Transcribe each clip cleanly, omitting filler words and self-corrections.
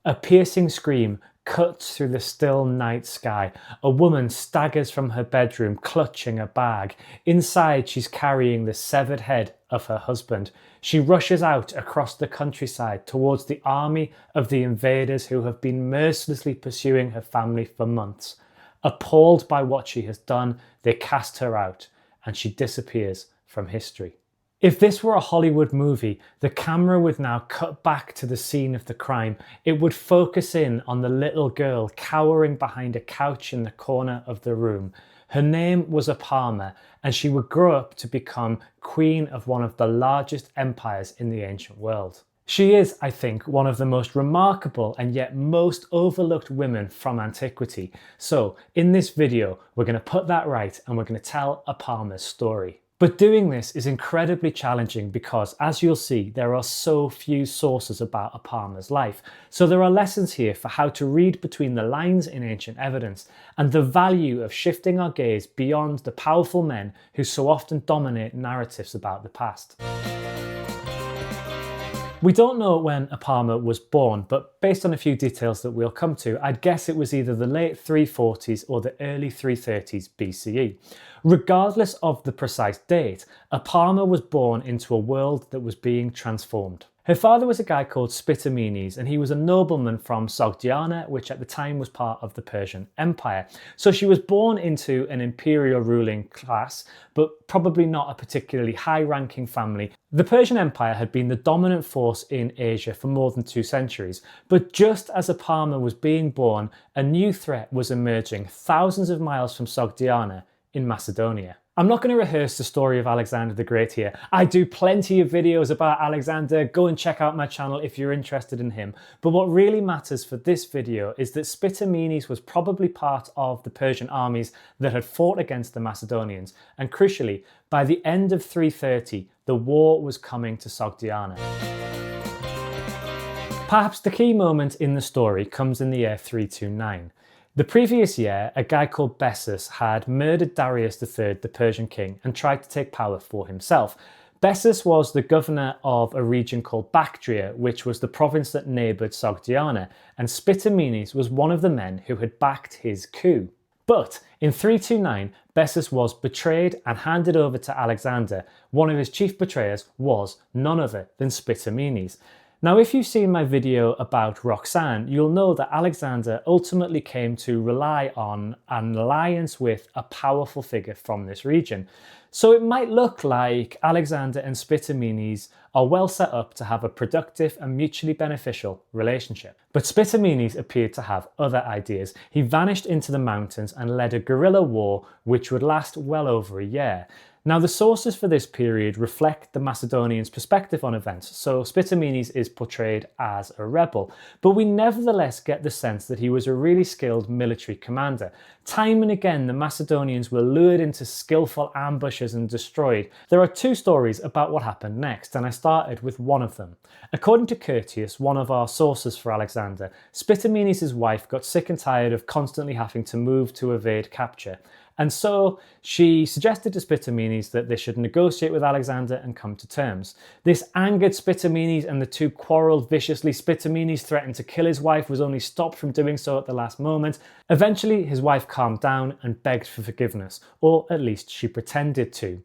A piercing scream cuts through the still night sky. A woman staggers from her bedroom, clutching a bag. Inside, she's carrying the severed head of her husband. She rushes out across the countryside towards the army of the invaders who have been mercilessly pursuing her family for months. Appalled by what she has done, they cast her out, and she disappears from history. If this were a Hollywood movie, the camera would now cut back to the scene of the crime. It would focus in on the little girl cowering behind a couch in the corner of the room. Her name was Apama, and she would grow up to become queen of one of the largest empires in the ancient world. She is, I think, one of the most remarkable and yet most overlooked women from antiquity. So, in this video, we're going to put that right and we're going to tell Apama's story. But doing this is incredibly challenging because, as you'll see, there are so few sources about Apama's life. So there are lessons here for how to read between the lines in ancient evidence and the value of shifting our gaze beyond the powerful men who so often dominate narratives about the past. We don't know when Apama was born, but based on a few details that we'll come to, I'd guess it was either the late 340s or the early 330s BCE. Regardless of the precise date, Apama was born into a world that was being transformed. Her father was a guy called Spitamenes, and he was a nobleman from Sogdiana, which at the time was part of the Persian Empire. So she was born into an imperial ruling class, but probably not a particularly high-ranking family. The Persian Empire had been the dominant force in Asia for more than 2 centuries, but just as Apama was being born, a new threat was emerging thousands of miles from Sogdiana in Macedonia. I'm not going to rehearse the story of Alexander the Great here. I do plenty of videos about Alexander. Go and check out my channel if you're interested in him. But what really matters for this video is that Spitamenes was probably part of the Persian armies that had fought against the Macedonians. And crucially, by the end of 330, the war was coming to Sogdiana. Perhaps the key moment in the story comes in the year 329. The previous year, a guy called Bessus had murdered Darius III, the Persian king, and tried to take power for himself. Bessus was the governor of a region called Bactria, which was the province that neighboured Sogdiana, and Spitamenes was one of the men who had backed his coup. But in 329, Bessus was betrayed and handed over to Alexander. One of his chief betrayers was none other than Spitamenes. Now, if you've seen my video about Roxanne, you'll know that Alexander ultimately came to rely on an alliance with a powerful figure from this region. So it might look like Alexander and Spitamenes are well set up to have a productive and mutually beneficial relationship. But Spitamenes appeared to have other ideas. He vanished into the mountains and led a guerrilla war which would last well over a year. Now, the sources for this period reflect the Macedonians' perspective on events, so Spitamenes is portrayed as a rebel, but we nevertheless get the sense that he was a really skilled military commander. Time and again, the Macedonians were lured into skillful ambushes and destroyed. There are 2 stories about what happened next, and I started with one of them. According to Curtius, one of our sources for Alexander, Spitamenes' wife got sick and tired of constantly having to move to evade capture. And so she suggested to Spitamenes that they should negotiate with Alexander and come to terms. This angered Spitamenes and the 2 quarrelled viciously. Spitamenes threatened to kill his wife, was only stopped from doing so at the last moment. Eventually, his wife calmed down and begged for forgiveness, or at least she pretended to.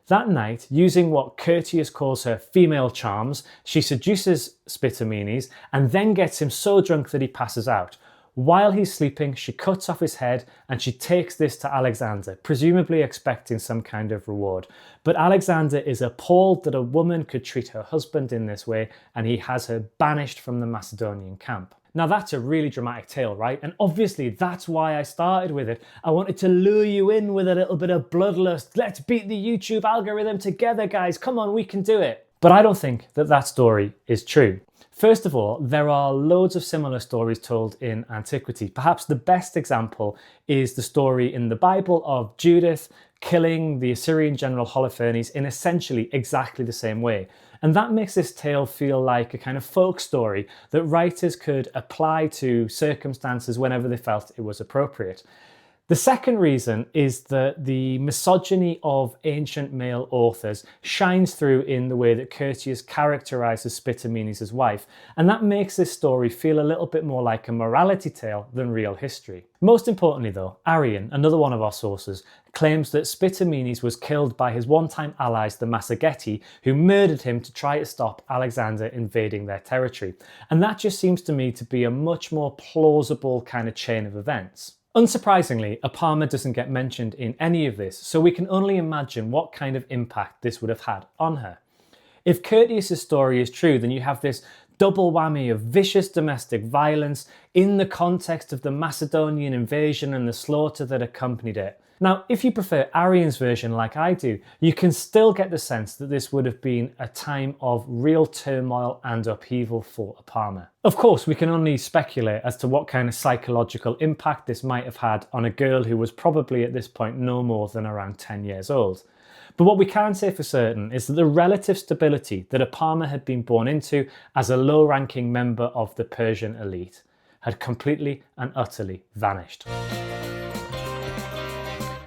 That night, using what Curtius calls her female charms, she seduces Spitamenes and then gets him so drunk that he passes out. While he's sleeping, she cuts off his head and she takes this to Alexander, presumably expecting some kind of reward. But Alexander is appalled that a woman could treat her husband in this way, and he has her banished from the Macedonian camp. Now that's a really dramatic tale, right? And obviously that's why I started with it. I wanted to lure you in with a little bit of bloodlust. Let's beat the YouTube algorithm together, guys. Come on, we can do it. But I don't think that that story is true. First of all, there are loads of similar stories told in antiquity. Perhaps the best example is the story in the Bible of Judith killing the Assyrian general Holofernes in essentially exactly the same way. And that makes this tale feel like a kind of folk story that writers could apply to circumstances whenever they felt it was appropriate. The second reason is that the misogyny of ancient male authors shines through in the way that Curtius characterises Spitamenes' wife, and that makes this story feel a little bit more like a morality tale than real history. Most importantly though, Arrian, another one of our sources, claims that Spitamenes was killed by his one-time allies the Massagetae, who murdered him to try to stop Alexander invading their territory, and that just seems to me to be a much more plausible kind of chain of events. Unsurprisingly, Apama doesn't get mentioned in any of this, so we can only imagine what kind of impact this would have had on her. If Curtius' story is true, then you have this double whammy of vicious domestic violence in the context of the Macedonian invasion and the slaughter that accompanied it. Now, if you prefer Arrian's version like I do, you can still get the sense that this would have been a time of real turmoil and upheaval for Apama. Of course, we can only speculate as to what kind of psychological impact this might have had on a girl who was probably at this point no more than around 10 years old. But what we can say for certain is that the relative stability that Apama had been born into as a low-ranking member of the Persian elite had completely and utterly vanished.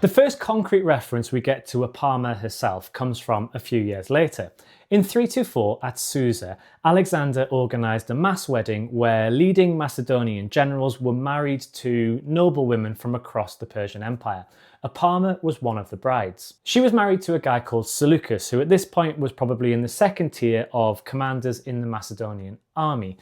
The first concrete reference we get to Apama herself comes from a few years later. In 324 at Susa, Alexander organised a mass wedding where leading Macedonian generals were married to noble women from across the Persian Empire. Apama was one of the brides. She was married to a guy called Seleucus, who at this point was probably in the second tier of commanders in the Macedonian army.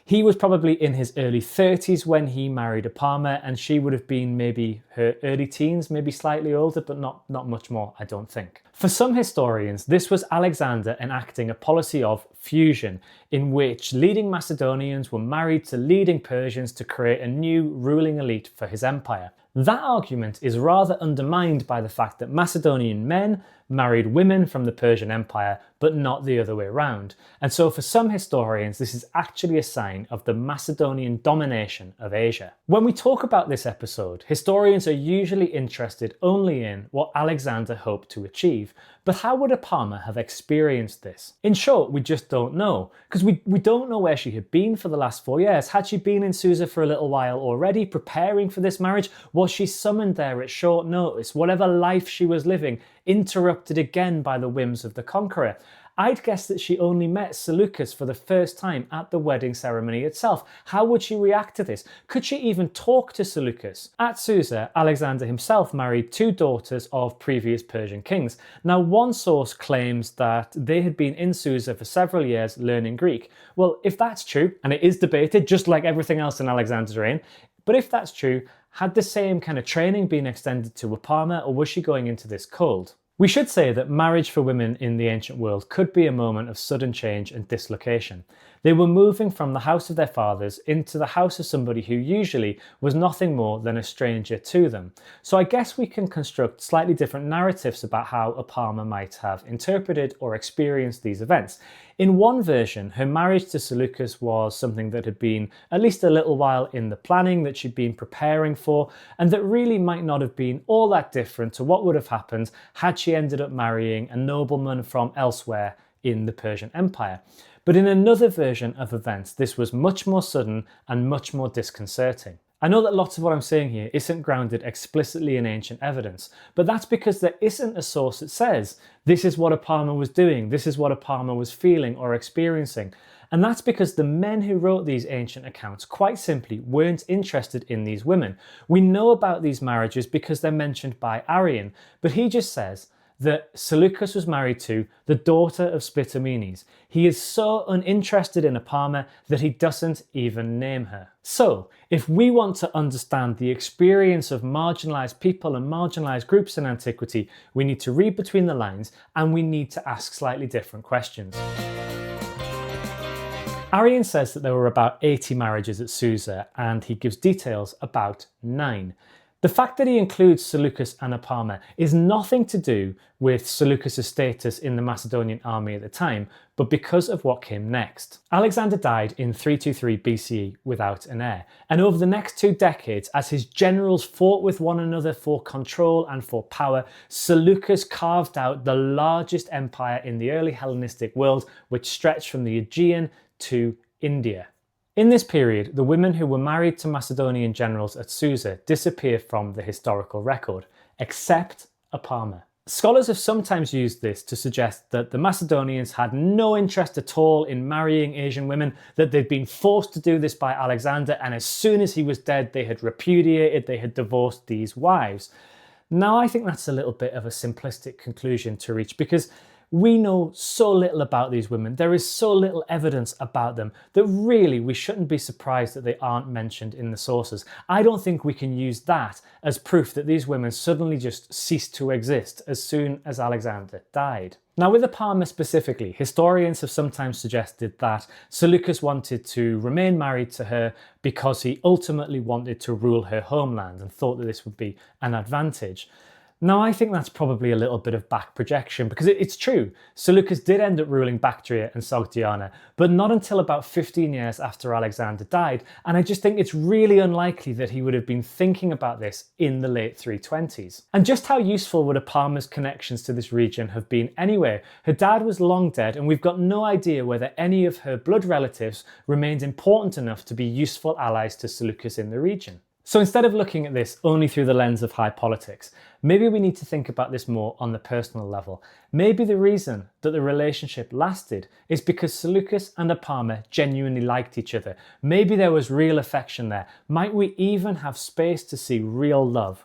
He was probably in his early 30s when he married Apama, and she would have been maybe her early teens, maybe slightly older, but not much more, I don't think. For some historians, this was Alexander enacting a policy of fusion, in which leading Macedonians were married to leading Persians to create a new ruling elite for his empire. That argument is rather undermined by the fact that Macedonian men married women from the Persian Empire, but not the other way around. And so for some historians, this is actually a sign of the Macedonian domination of Asia. When we talk about this episode, historians are usually interested only in what Alexander hoped to achieve. But how would Apama have experienced this? In short, we just don't know, because we don't know where she had been for the last 4 years. Had she been in Susa for a little while already, preparing for this marriage? Was she summoned there at short notice? Whatever life she was living, interrupted again by the whims of the conqueror? I'd guess that she only met Seleucus for the first time at the wedding ceremony itself. How would she react to this? Could she even talk to Seleucus? At Susa, Alexander himself married 2 daughters of previous Persian kings. Now, one source claims that they had been in Susa for several years learning Greek. Well, if that's true, and it is debated just like everything else in Alexander's reign, but if that's true, had the same kind of training been extended to Apama, or was she going into this cold? We should say that marriage for women in the ancient world could be a moment of sudden change and dislocation. They were moving from the house of their fathers into the house of somebody who usually was nothing more than a stranger to them. So I guess we can construct slightly different narratives about how Apama might have interpreted or experienced these events. In one version, her marriage to Seleucus was something that had been at least a little while in the planning, that she'd been preparing for, and that really might not have been all that different to what would have happened had she ended up marrying a nobleman from elsewhere in the Persian Empire. But in another version of events, this was much more sudden and much more disconcerting. I know that lots of what I'm saying here isn't grounded explicitly in ancient evidence, but that's because there isn't a source that says, this is what Apama was doing, this is what Apama was feeling or experiencing. And that's because the men who wrote these ancient accounts quite simply weren't interested in these women. We know about these marriages because they're mentioned by Arrian, but he just says that Seleucus was married to the daughter of Spitamenes. He is so uninterested in Apama that he doesn't even name her. So, if we want to understand the experience of marginalised people and marginalised groups in antiquity, we need to read between the lines and we need to ask slightly different questions. Arrian says that there were about 80 marriages at Susa, and he gives details about 9. The fact that he includes Seleucus and Apama is nothing to do with Seleucus' status in the Macedonian army at the time, but because of what came next. Alexander died in 323 BCE without an heir, and over the next 2 decades, as his generals fought with one another for control and for power, Seleucus carved out the largest empire in the early Hellenistic world, which stretched from the Aegean to India. In this period, the women who were married to Macedonian generals at Susa disappear from the historical record, except Apama. Scholars have sometimes used this to suggest that the Macedonians had no interest at all in marrying Asian women, that they'd been forced to do this by Alexander, and as soon as he was dead, they had repudiated, they had divorced these wives. Now, I think that's a little bit of a simplistic conclusion to reach because we know so little about these women. There is so little evidence about them that really we shouldn't be surprised that they aren't mentioned in the sources. I don't think we can use that as proof that these women suddenly just ceased to exist as soon as Alexander died. Now, with Apama specifically, historians have sometimes suggested that Seleucus wanted to remain married to her because he ultimately wanted to rule her homeland and thought that this would be an advantage. Now, I think that's probably a little bit of back projection because it's true. Seleucus did end up ruling Bactria and Sogdiana, but not until about 15 years after Alexander died, and I just think it's really unlikely that he would have been thinking about this in the late 320s. And just how useful would Apama's connections to this region have been anyway? Her dad was long dead, and we've got no idea whether any of her blood relatives remained important enough to be useful allies to Seleucus in the region. So instead of looking at this only through the lens of high politics, maybe we need to think about this more on the personal level. Maybe the reason that the relationship lasted is because Seleucus and Apama genuinely liked each other. Maybe there was real affection there. Might we even have space to see real love?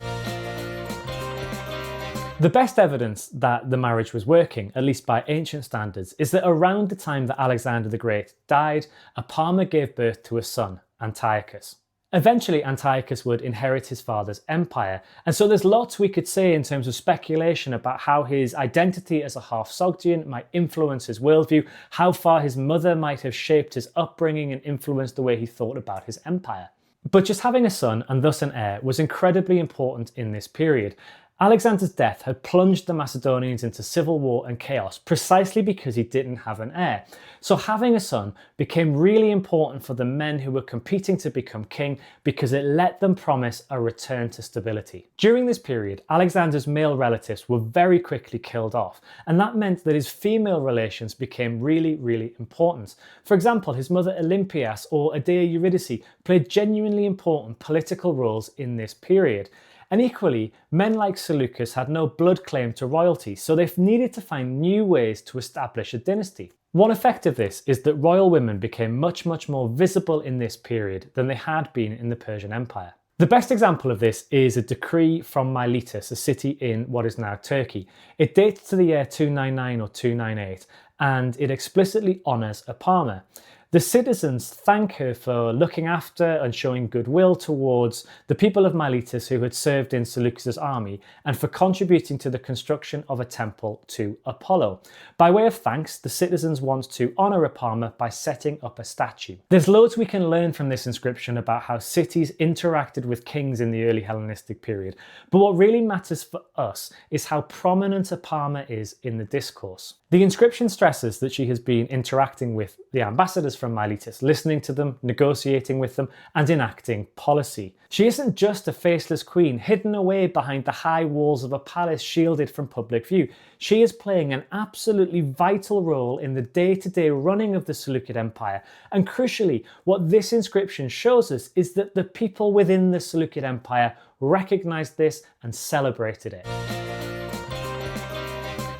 The best evidence that the marriage was working, at least by ancient standards, is that around the time that Alexander the Great died, Apama gave birth to a son, Antiochus. Eventually, Antiochus would inherit his father's empire, and so there's lots we could say in terms of speculation about how his identity as a half-Sogdian might influence his worldview, how far his mother might have shaped his upbringing and influenced the way he thought about his empire. But just having a son, and thus an heir, was incredibly important in this period. Alexander's death had plunged the Macedonians into civil war and chaos precisely because he didn't have an heir. So having a son became really important for the men who were competing to become king because it let them promise a return to stability. During this period, Alexander's male relatives were very quickly killed off, and that meant that his female relations became really, really important. For example, his mother Olympias or Adia Eurydice played genuinely important political roles in this period. And equally, men like Seleucus had no blood claim to royalty, so they've needed to find new ways to establish a dynasty. One effect of this is that royal women became much more visible in this period than they had been in the Persian Empire. The best example of this is a decree from Miletus, a city in what is now Turkey. It dates to the year 299 or 298, and it explicitly honours Apama. The citizens thank her for looking after and showing goodwill towards the people of Miletus who had served in Seleucus' army and for contributing to the construction of a temple to Apollo. By way of thanks, the citizens want to honour Apama by setting up a statue. There's loads we can learn from this inscription about how cities interacted with kings in the early Hellenistic period, but what really matters for us is how prominent Apama is in the discourse. The inscription stresses that she has been interacting with the ambassadors from Miletus, listening to them, negotiating with them, and enacting policy. She isn't just a faceless queen hidden away behind the high walls of a palace shielded from public view. She is playing an absolutely vital role in the day-to-day running of the Seleucid Empire. And crucially, what this inscription shows us is that the people within the Seleucid Empire recognized this and celebrated it.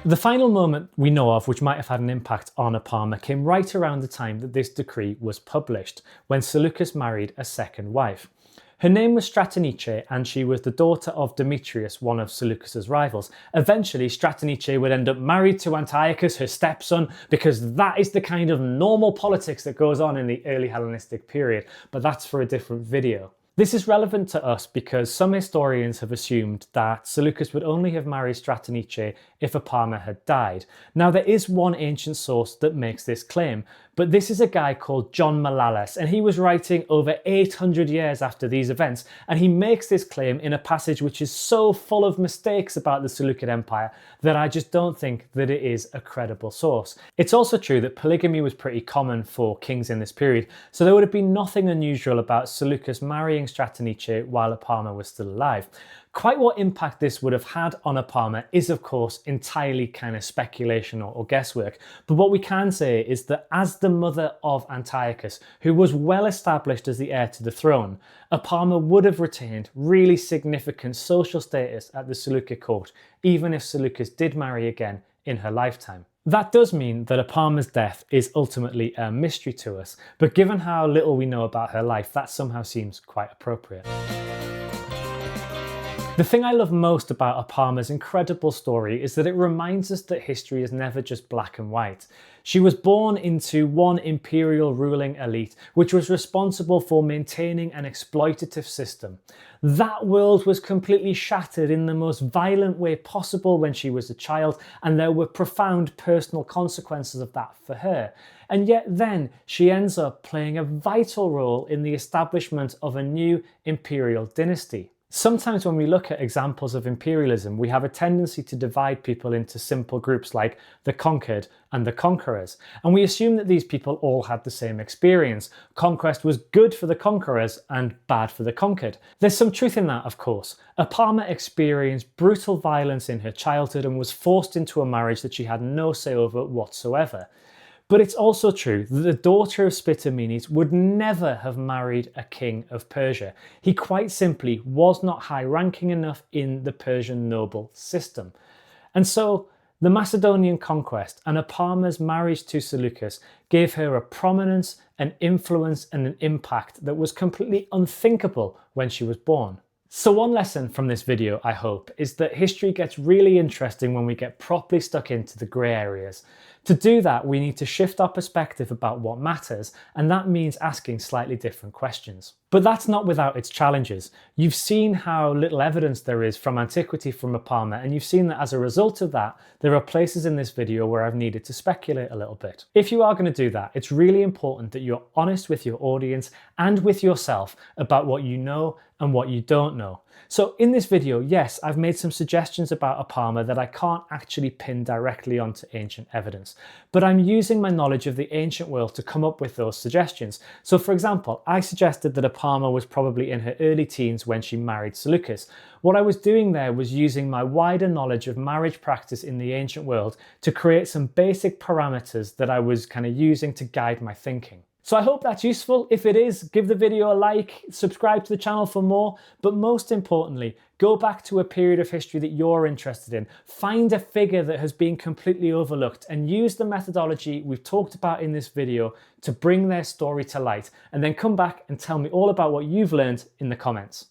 The final moment we know of which might have had an impact on Apama came right around the time that this decree was published, when Seleucus married a second wife. Her name was Stratonice, and she was the daughter of Demetrius, one of Seleucus's rivals. Eventually, Stratonice would end up married to Antiochus, her stepson, because that is the kind of normal politics that goes on in the early Hellenistic period, but that's for a different video. This is relevant to us because some historians have assumed that Seleucus would only have married Stratonice if Apama had died. Now, there is one ancient source that makes this claim, but this is a guy called John Malalas, and he was writing over 800 years after these events, and he makes this claim in a passage which is so full of mistakes about the Seleucid Empire that I just don't think that it is a credible source. It's also true that polygamy was pretty common for kings in this period, so there would have been nothing unusual about Seleucus marrying Stratonice while Apama was still alive. Quite what impact this would have had on Apama is of course entirely kind of speculation or guesswork, but what we can say is that as the mother of Antiochus, who was well established as the heir to the throne, Apama would have retained really significant social status at the Seleucid court, even if Seleucus did marry again in her lifetime. That does mean that Apama's death is ultimately a mystery to us, but given how little we know about her life, that somehow seems quite appropriate. The thing I love most about Apama's incredible story is that it reminds us that history is never just black and white. She was born into one imperial ruling elite, which was responsible for maintaining an exploitative system. That world was completely shattered in the most violent way possible when she was a child, and there were profound personal consequences of that for her. And yet then she ends up playing a vital role in the establishment of a new imperial dynasty. Sometimes when we look at examples of imperialism, we have a tendency to divide people into simple groups like the conquered and the conquerors. And we assume that these people all had the same experience. Conquest was good for the conquerors and bad for the conquered. There's some truth in that, of course. Apama experienced brutal violence in her childhood and was forced into a marriage that she had no say over whatsoever. But it's also true that the daughter of Spitamenes would never have married a king of Persia. He quite simply was not high-ranking enough in the Persian noble system. And so the Macedonian conquest and Apama's marriage to Seleucus gave her a prominence, an influence and an impact that was completely unthinkable when she was born. So one lesson from this video, I hope, is that history gets really interesting when we get properly stuck into the grey areas. To do that, we need to shift our perspective about what matters, and that means asking slightly different questions. But that's not without its challenges. You've seen how little evidence there is from antiquity from Apama, and you've seen that as a result of that, there are places in this video where I've needed to speculate a little bit. If you are going to do that, it's really important that you're honest with your audience and with yourself about what you know and what you don't know. So in this video, yes, I've made some suggestions about Apama that I can't actually pin directly onto ancient evidence, but I'm using my knowledge of the ancient world to come up with those suggestions. So for example, I suggested that Apama was probably in her early teens when she married Seleucus. What I was doing there was using my wider knowledge of marriage practice in the ancient world to create some basic parameters that I was kind of using to guide my thinking. So I hope that's useful. If it is, give the video a like, subscribe to the channel for more, but most importantly, go back to a period of history that you're interested in. Find a figure that has been completely overlooked and use the methodology we've talked about in this video to bring their story to light, and then come back and tell me all about what you've learned in the comments.